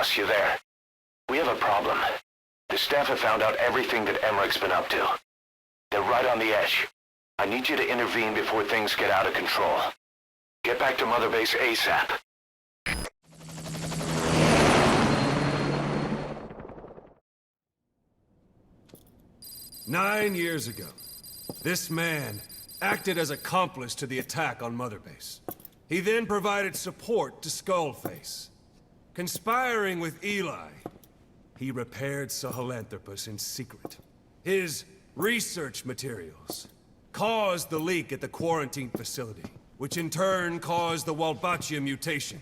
boss, you there? We have a problem. The staff have found out everything that Emmerich's been up to. They're right on the edge. I need you to intervene before things get out of control. Get back to Mother Base ASAP. Nine years ago, this man acted as accomplice to the attack on Mother Base. He then provided support to Skullface. Conspiring with Eli, he repaired Sahelanthropus in secret. His research materials caused the leak at the quarantine facility, which in turn caused the Walbachia mutation,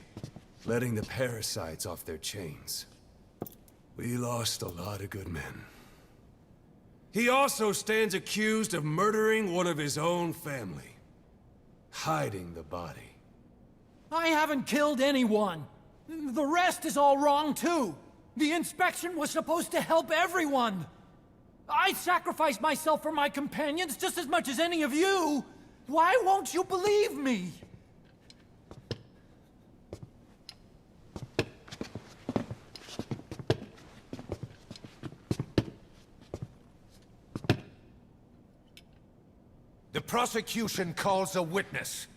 letting the parasites off their chains. We lost a lot of good men. He also stands accused of murdering one of his own family, hiding the body. I haven't killed anyone. The rest is all wrong, too. The inspection was supposed to help everyone. I sacrificed myself for my companions just as much as any of you. Why won't you believe me? The prosecution calls a witness.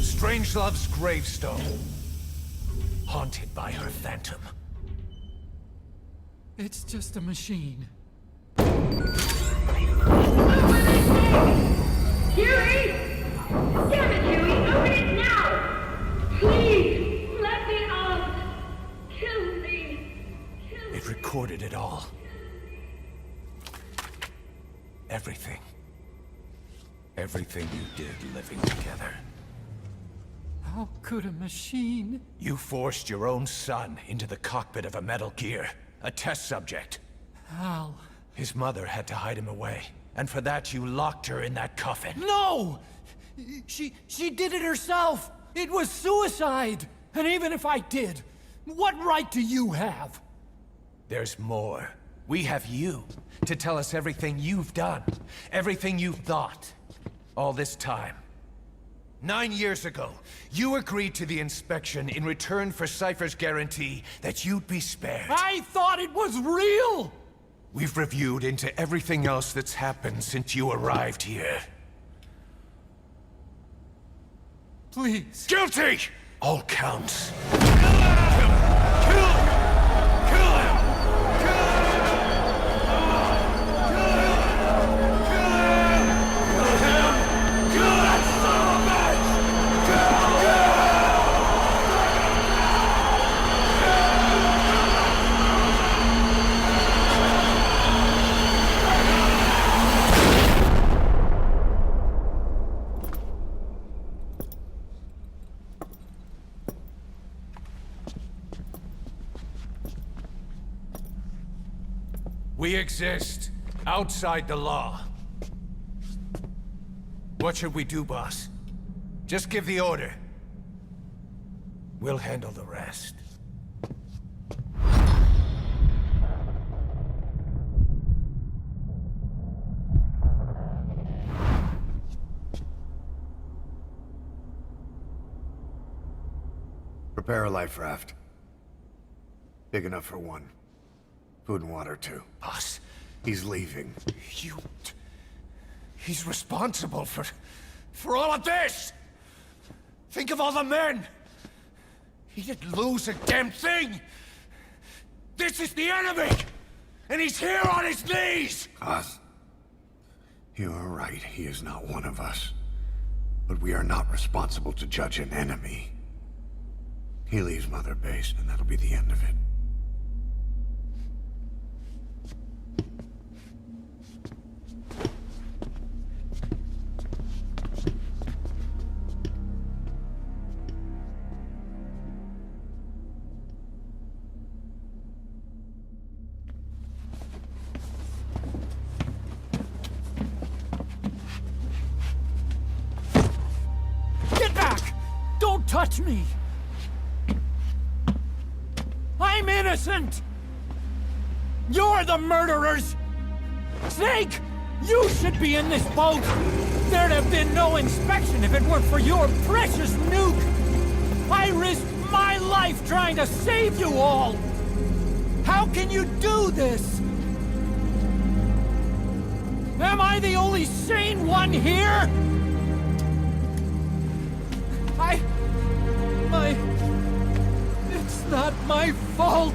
Strangelove's gravestone, haunted by her phantom. It's just a machine. Huey! Damn it, Huey! Open it now! Please! Let me out! Kill me! Kill me! It recorded it all. Everything. Everything you did living together. How could a machine? You forced your own son into the cockpit of a Metal Gear, a test subject. How? His mother had to hide him away, and for that you locked her in that coffin. No! She did it herself! It was suicide! And even if I did, what right do you have? There's more. We have you to tell us everything you've done, everything you've thought, all this time. 9 years ago, you agreed to the inspection in return for Cypher's guarantee that you'd be spared. I thought it was real! We've reviewed into everything else that's happened since you arrived here. Please. Guilty! All counts. We exist outside the law. What should we do, boss? Just give the order. We'll handle the rest. Prepare a life raft. Big enough for one. Food and water, too. Boss, He's leaving. He's responsible for all of this! Think of all the men! He didn't lose a damn thing! This is the enemy! And he's here on his knees! Us? You are right, he is not one of us. But we are not responsible to judge an enemy. He leaves Mother Base, and that'll be the end of it. Get back! Don't touch me! I'm innocent! You're the murderers! Snake! You should be in this boat! There'd have been no inspection if it weren't for your precious nuke! I risked my life trying to save you all! How can you do this? Am I the only sane one here? It's not my fault!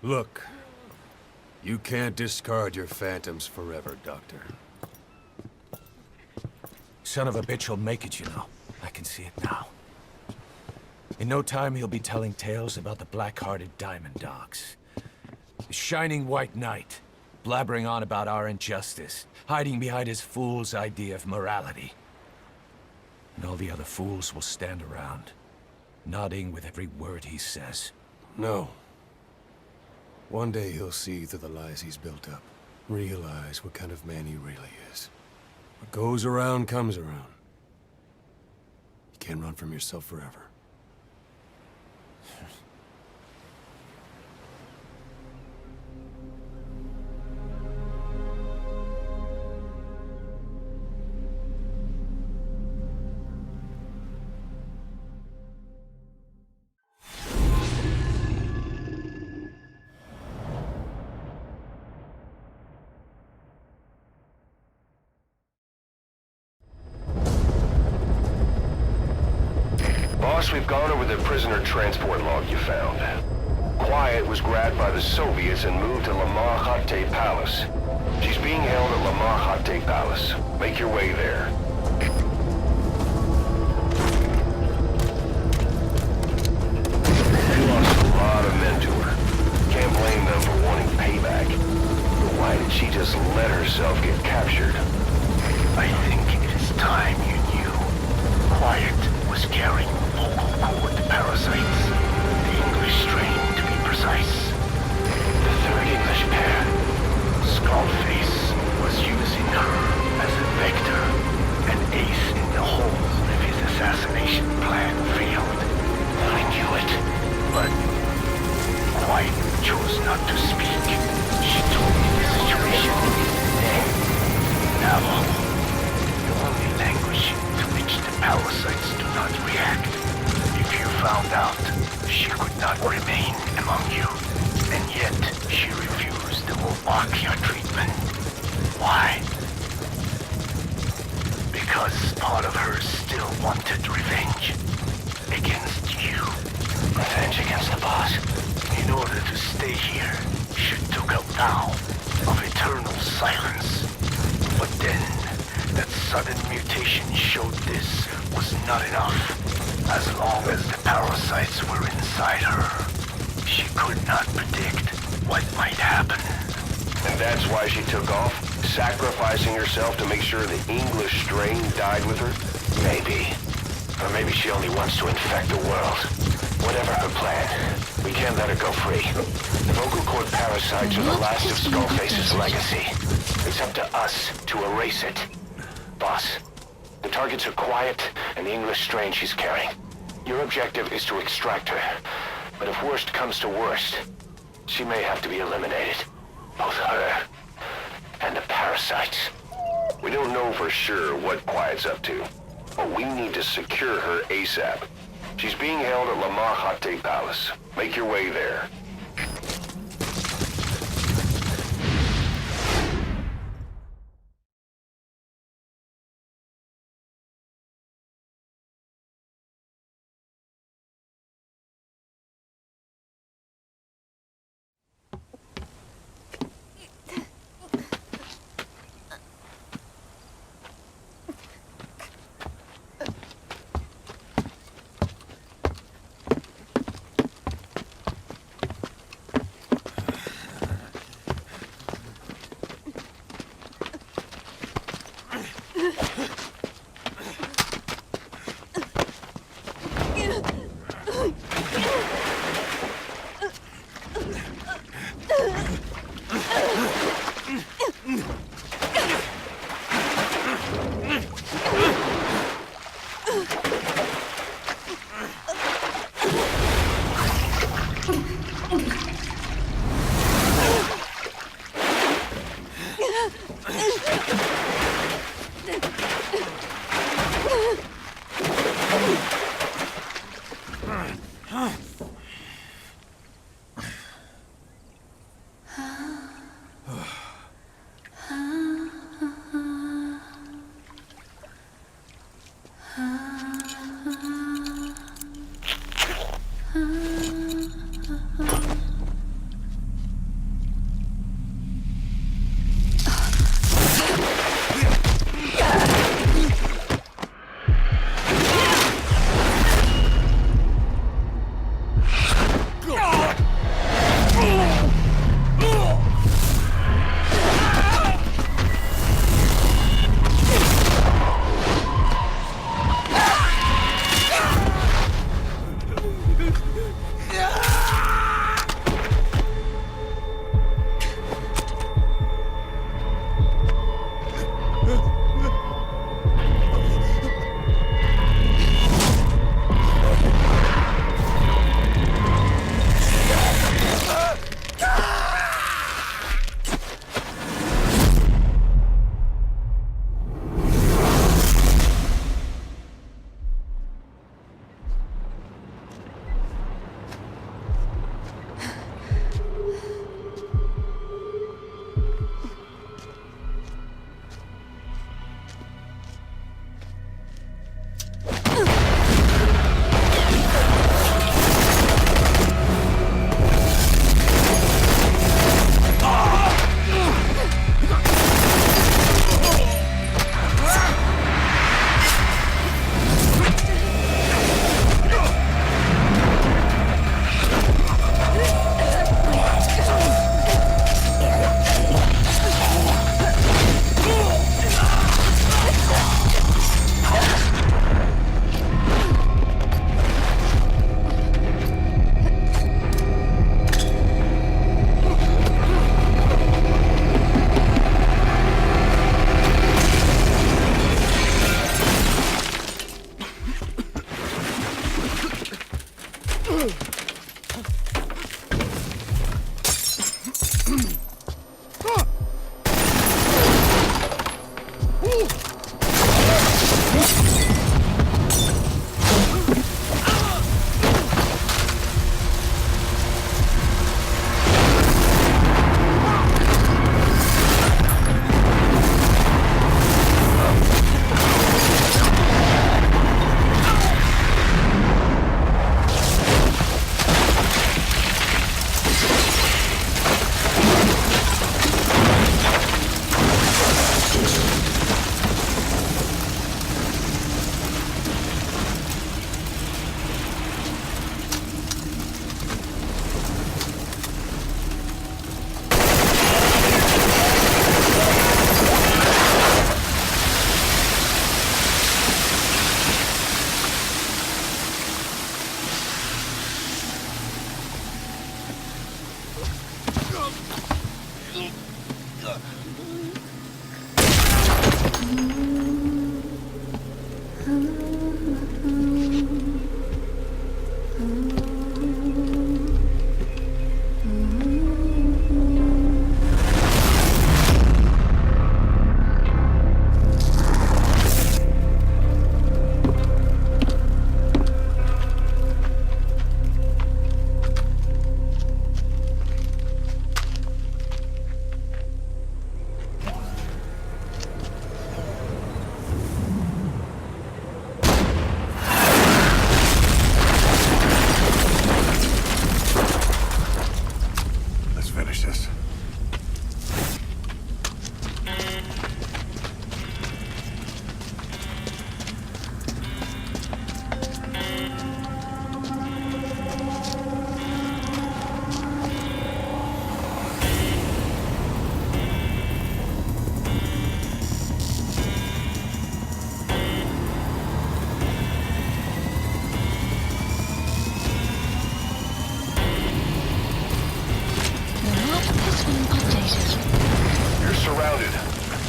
Look, you can't discard your phantoms forever, Doctor. Son of a bitch will make it, you know. I can see it now. In no time, he'll be telling tales about the black-hearted Diamond Dogs. The Shining White Knight, blabbering on about our injustice, hiding behind his fool's idea of morality. And all the other fools will stand around, nodding with every word he says. No. One day he'll see through the lies he's built up, realize what kind of man he really is. What goes around comes around. You can't run from yourself forever. Boss, we've gone over the prisoner transport log you found. Quiet was grabbed by the Soviets and moved to Lamar Khatte Palace. She's being held at Lamar Khatte Palace. Make your way there. We lost a lot of men to her. Can't blame them for wanting payback. But why did she just let herself get captured? I think it is time you knew. Quiet was carrying vocal cord parasites. The English strain, to be precise. The third English pair, Skullface, was using her as a vector. An ace in the hole if his assassination plan failed. I knew it. But Quiet chose not to speak. She told me the situation. Now, the only language to which the parasites do not react. If you found out, she could not remain among you. And yet, she refused the Wolbachia treatment. Why? Because part of her still wanted revenge. Against you. Revenge against the boss? In order to stay here, she took a vow of eternal silence. But then, that sudden mutation showed this was not enough. As long as the parasites were inside her, she could not predict what might happen. And that's why she took off? Sacrificing herself to make sure the English strain died with her? Maybe. Or maybe she only wants to infect the world. Whatever her plan, we can't let her go free. The vocal cord parasites are the last of Skullface's legacy. It's up to us to erase it. Boss, the targets are Quiet and the English strain she's carrying. Your objective is to extract her. But if worst comes to worst, she may have to be eliminated. Both her and the parasites. We don't know for sure what Quiet's up to, but we need to secure her ASAP. She's being held at Lamar Khatte Palace. Make your way there.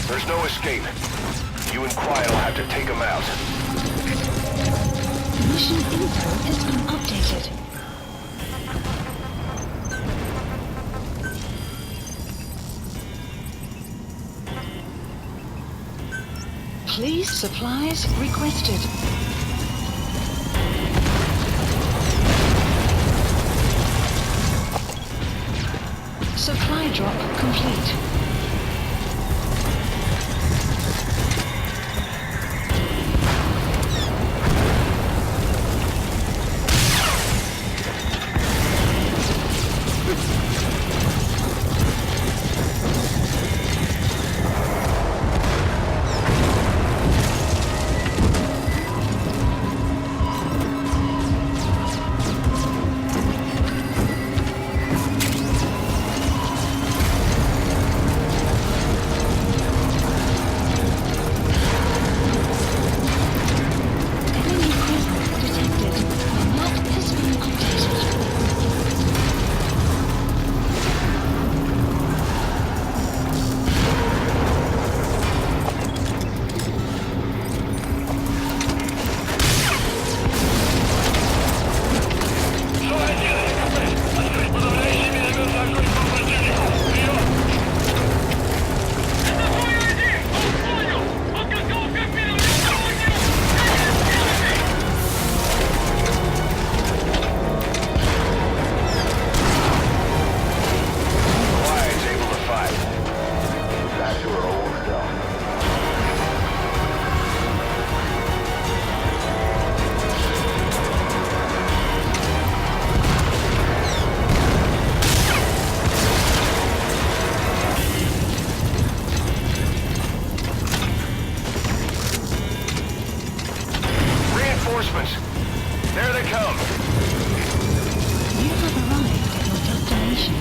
There's no escape. You and Quiet will have to take him out. Mission info has been updated. Please, supplies requested. Supply drop complete. There they come. You have arrived at your destination.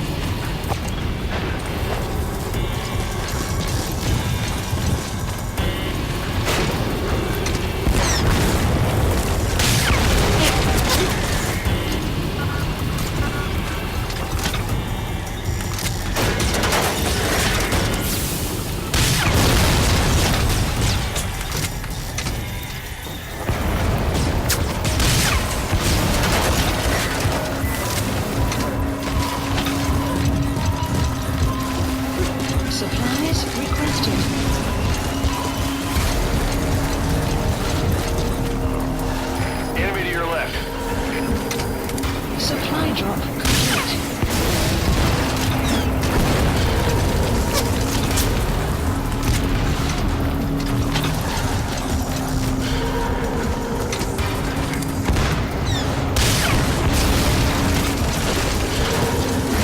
Supplies requested. Enemy to your left. Supply drop complete.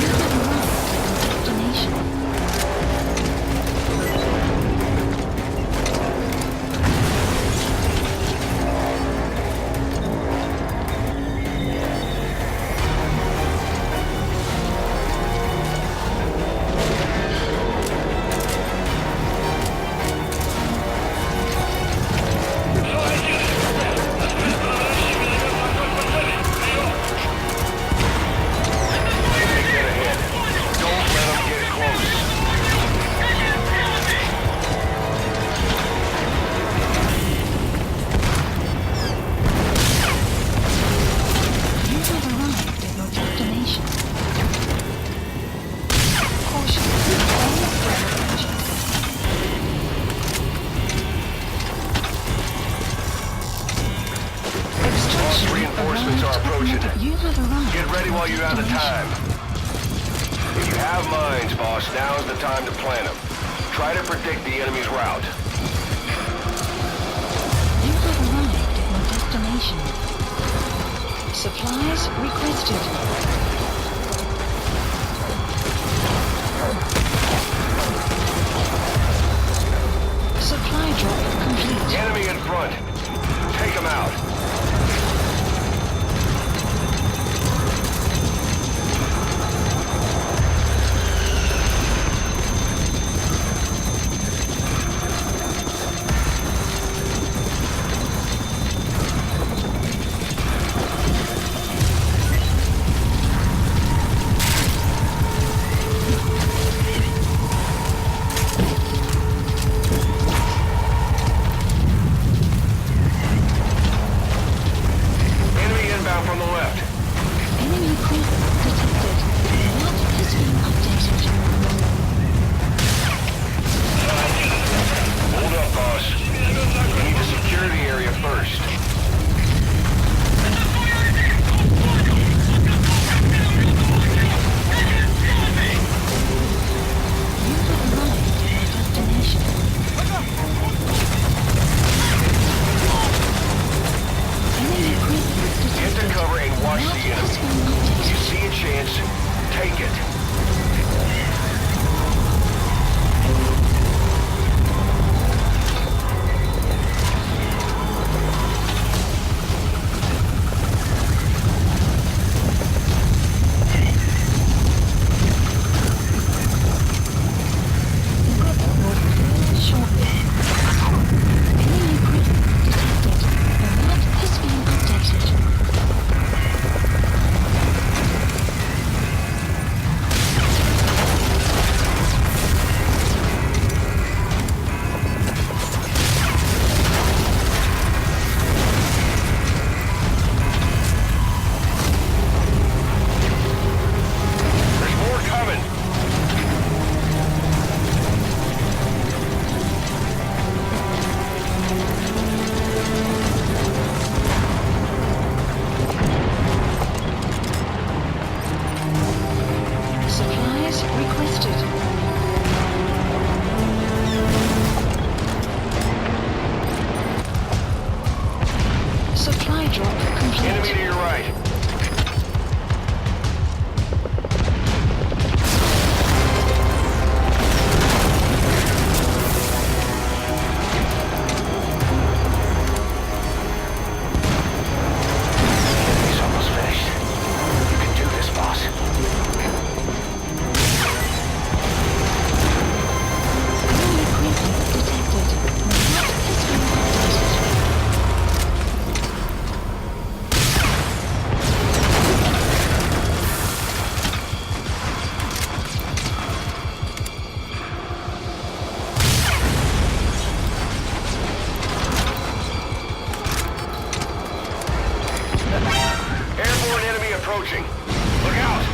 You have arrived at your destination. have arrived. Get ready while you have the time. If you have mines, boss, now's the time to plant them. Try to predict the enemy's route. You have arrived at your destination. Supplies requested. Supply drop complete. Enemy in front. Take them out. approaching. Look out!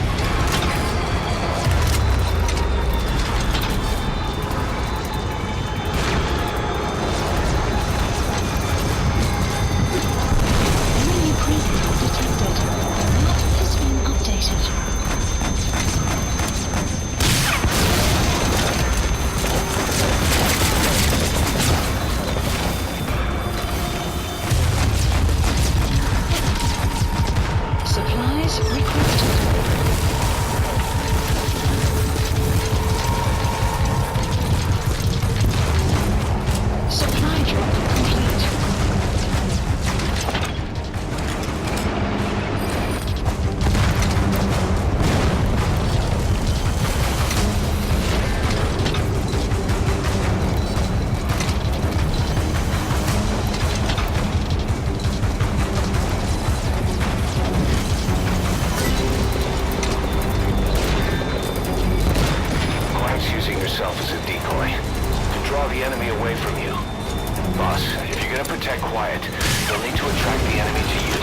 Enemy presence detected. Map has been updated. Supplies requested. Supply drop complete. Quiet's using yourself as a decoy to draw the enemy away from you. Boss, if you're gonna protect Quiet, you'll need to attract the enemy to you.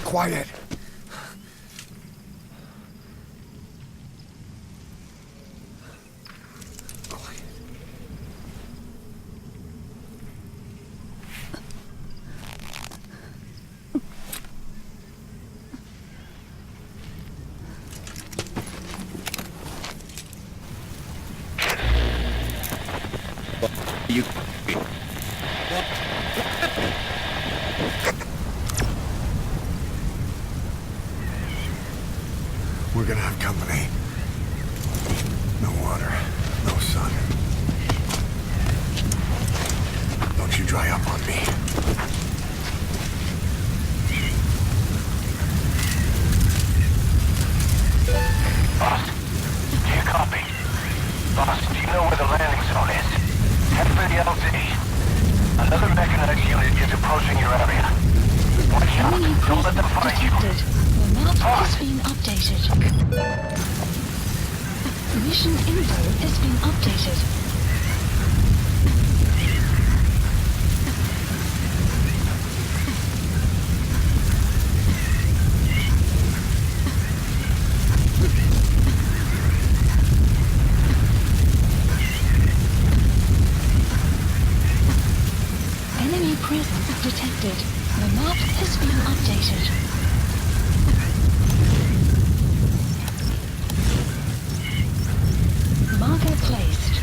Quiet. You... We're gonna have company. No water, no sun. Don't you dry up on me. Boss, do you copy? Boss, do you know where the landing zone is? Head for the LZ. Another mechanized unit is approaching your area. Watch out. Enemy Don't let them presence find you. detected. The map has been updated. Mission info has been updated. Enemy presence detected. The map has been updated. Marker placed.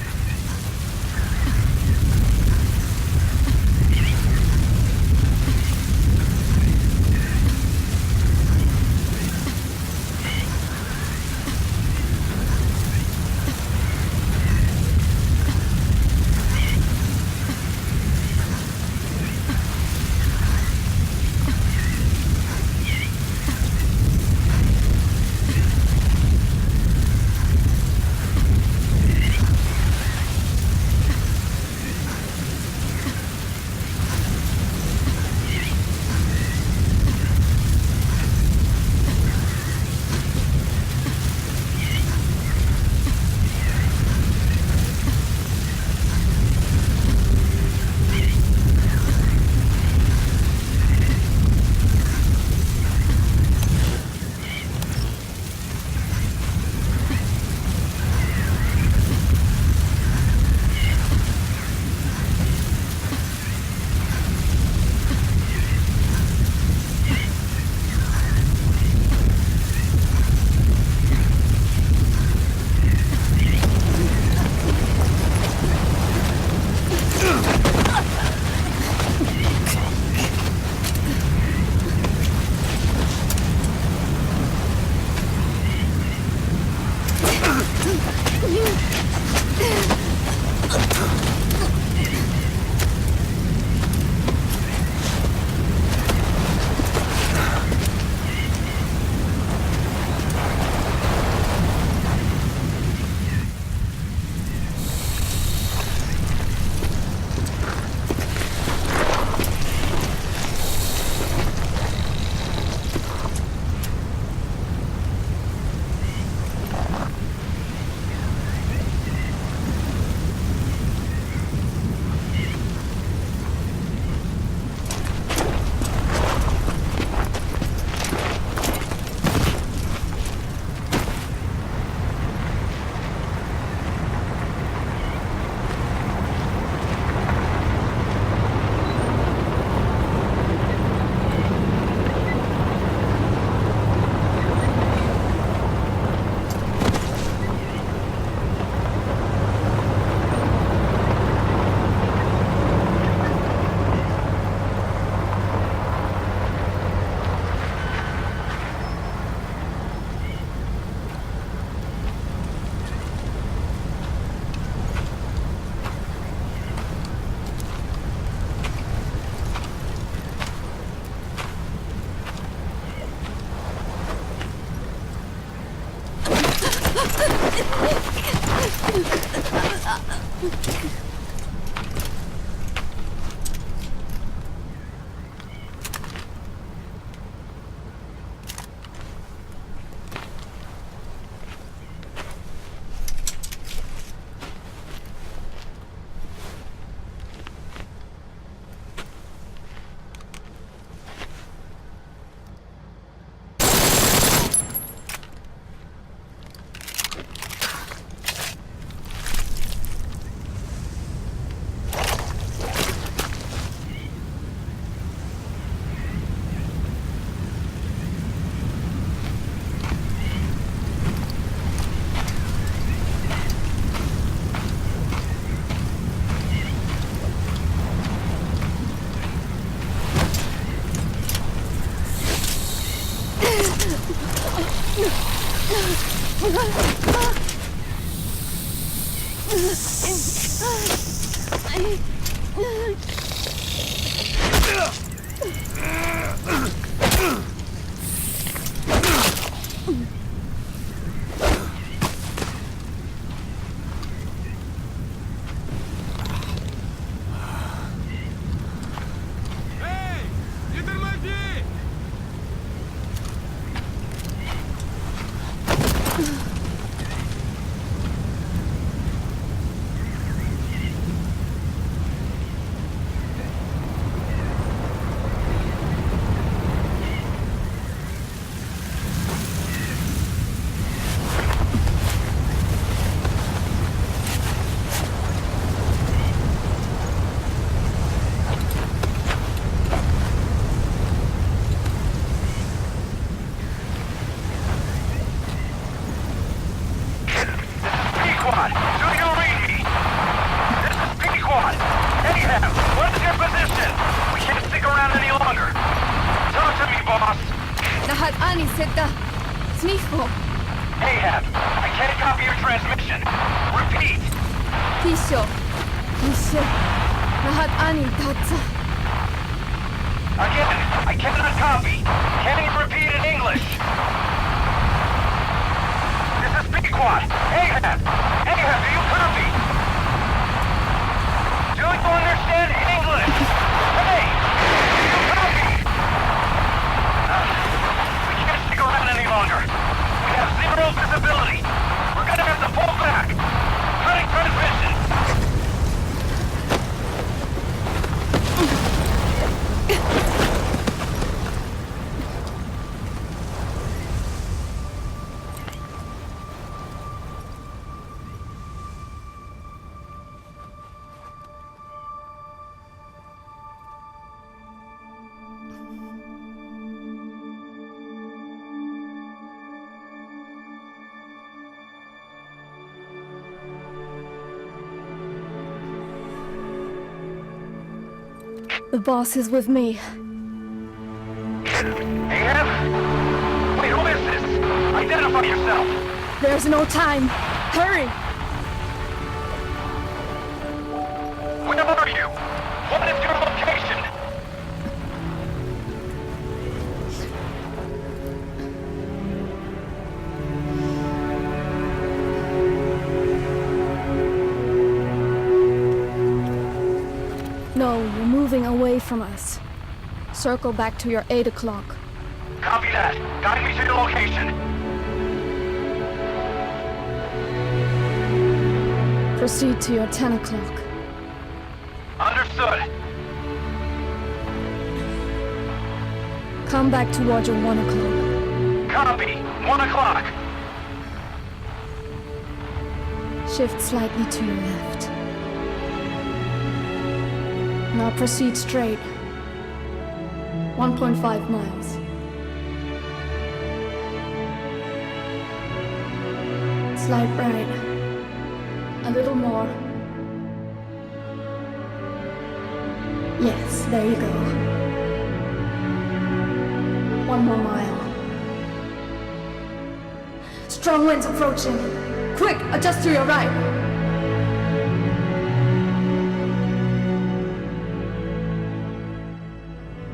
Pequod, do you read me? This is Pequod. Ahab, what's your position? We can't stick around any longer. Talk to me, boss. Lahat ani seta. Sniffo. Ahab, I can't copy your transmission. Repeat. Pisho. Pisho. Lahat ani tatsa. Again, I cannot copy. Can you repeat in English? This is Pequod. Ahab! Ahab, do you copy? Do you understand English? Hey! Do you copy? We can't stick around any longer. We have zero visibility. We're gonna have to pull back. Cutting transmission. The boss is with me. Ahab? Wait, who is this? Identify yourself. There's no time. Hurry! Where are you? What is your location? No, you're moving away from us. Circle back to your 8 o'clock. Copy that. Guide me to your location. Proceed to your 10 o'clock. Understood. Come back towards your 1 o'clock. Copy. 1 o'clock. Shift slightly to your left. Now proceed straight. 1.5 miles. Slide right. A little more. Yes, there you go. 1 more mile. Strong winds approaching. Quick, adjust to your right.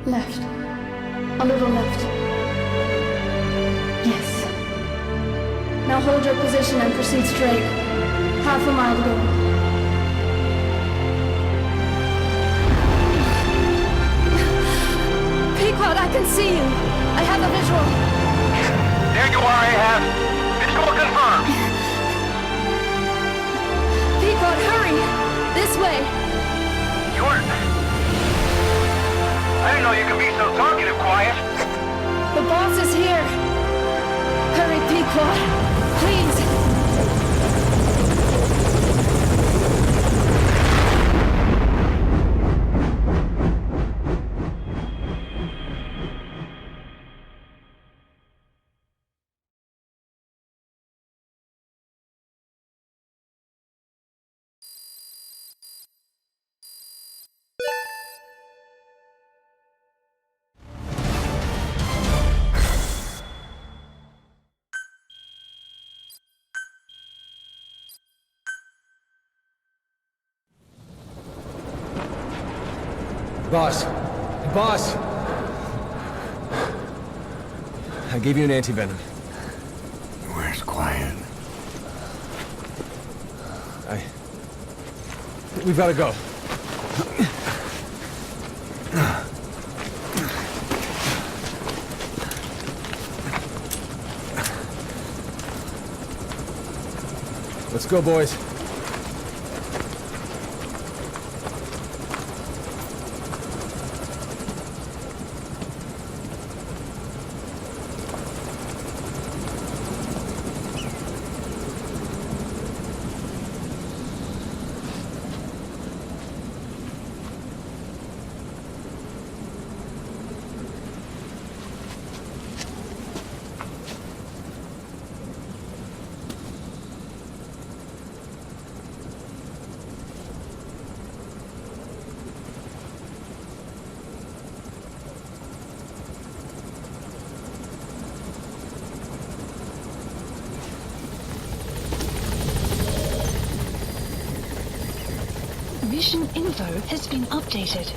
Left. A little left. Yes. Now hold your position and proceed straight. Half a mile to go. Pequod, I can see you. I have a visual. There you are, Ahab. Visual confirmed. Pequod, hurry! This way. I didn't know you could be so talkative, Quiet. The boss is here. Hurry, Pequod. Please. Boss. Boss! I gave you an anti-venom. Where's Quiet? We've gotta go. Let's go, boys. Mission info has been updated.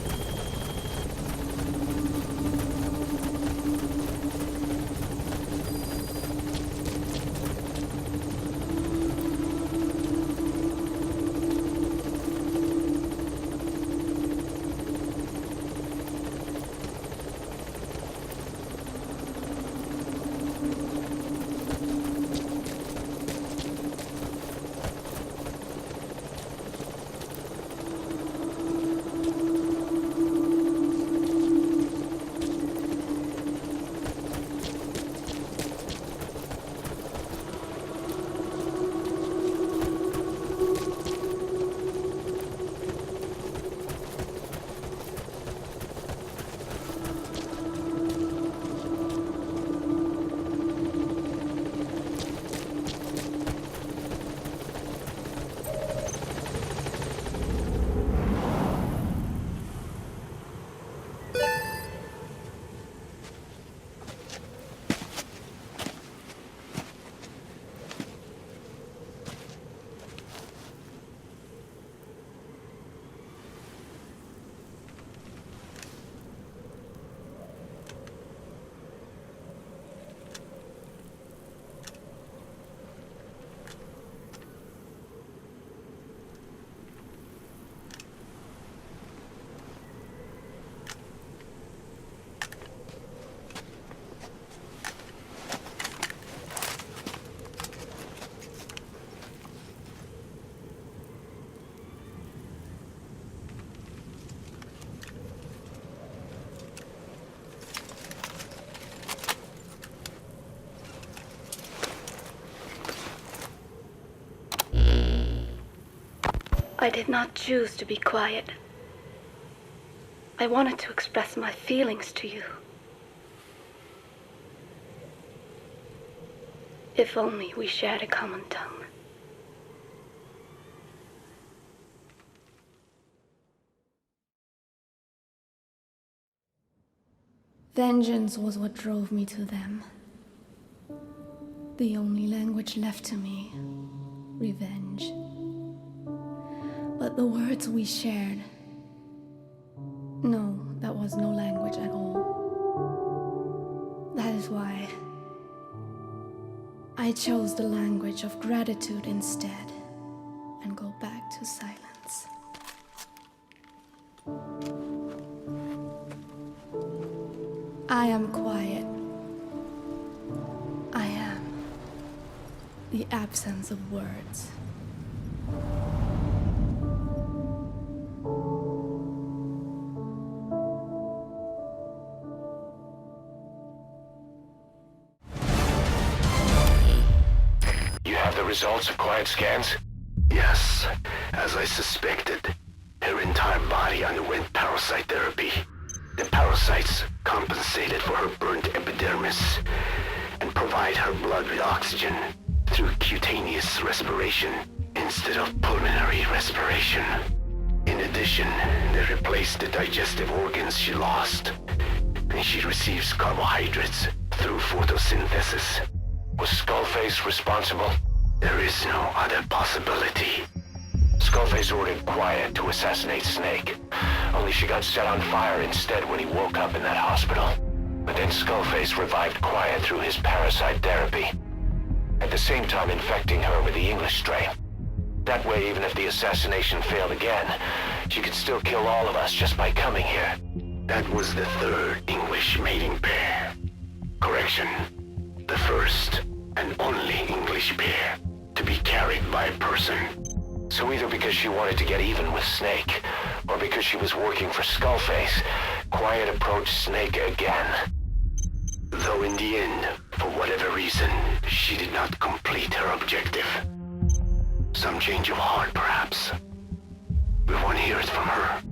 I did not choose to be quiet. I wanted to express my feelings to you. If only we shared a common tongue. Vengeance was what drove me to them. The only language left to me, revenge. But the words we shared, no, that was no language at all. That is why I chose the language of gratitude instead and go back to silence. I am quiet. I am the absence of words. Results of Quiet scans? Yes, as I suspected. Her entire body underwent parasite therapy. The parasites compensated for her burnt epidermis and provide her blood with oxygen through cutaneous respiration instead of pulmonary respiration. In addition, they replaced the digestive organs she lost, and she receives carbohydrates through photosynthesis. Was Skullface responsible? There is no other possibility. Skullface ordered Quiet to assassinate Snake. Only she got set on fire instead when he woke up in that hospital. But then Skullface revived Quiet through his parasite therapy. At the same time infecting her with the English strain. That way, even if the assassination failed again, she could still kill all of us just by coming here. That was the third English mating pair. Correction. The first and only English pair to be carried by a person. So either because she wanted to get even with Snake, or because she was working for Skullface, Quiet approached Snake again. Though in the end, for whatever reason, she did not complete her objective. Some change of heart, perhaps. We want to hear it from her.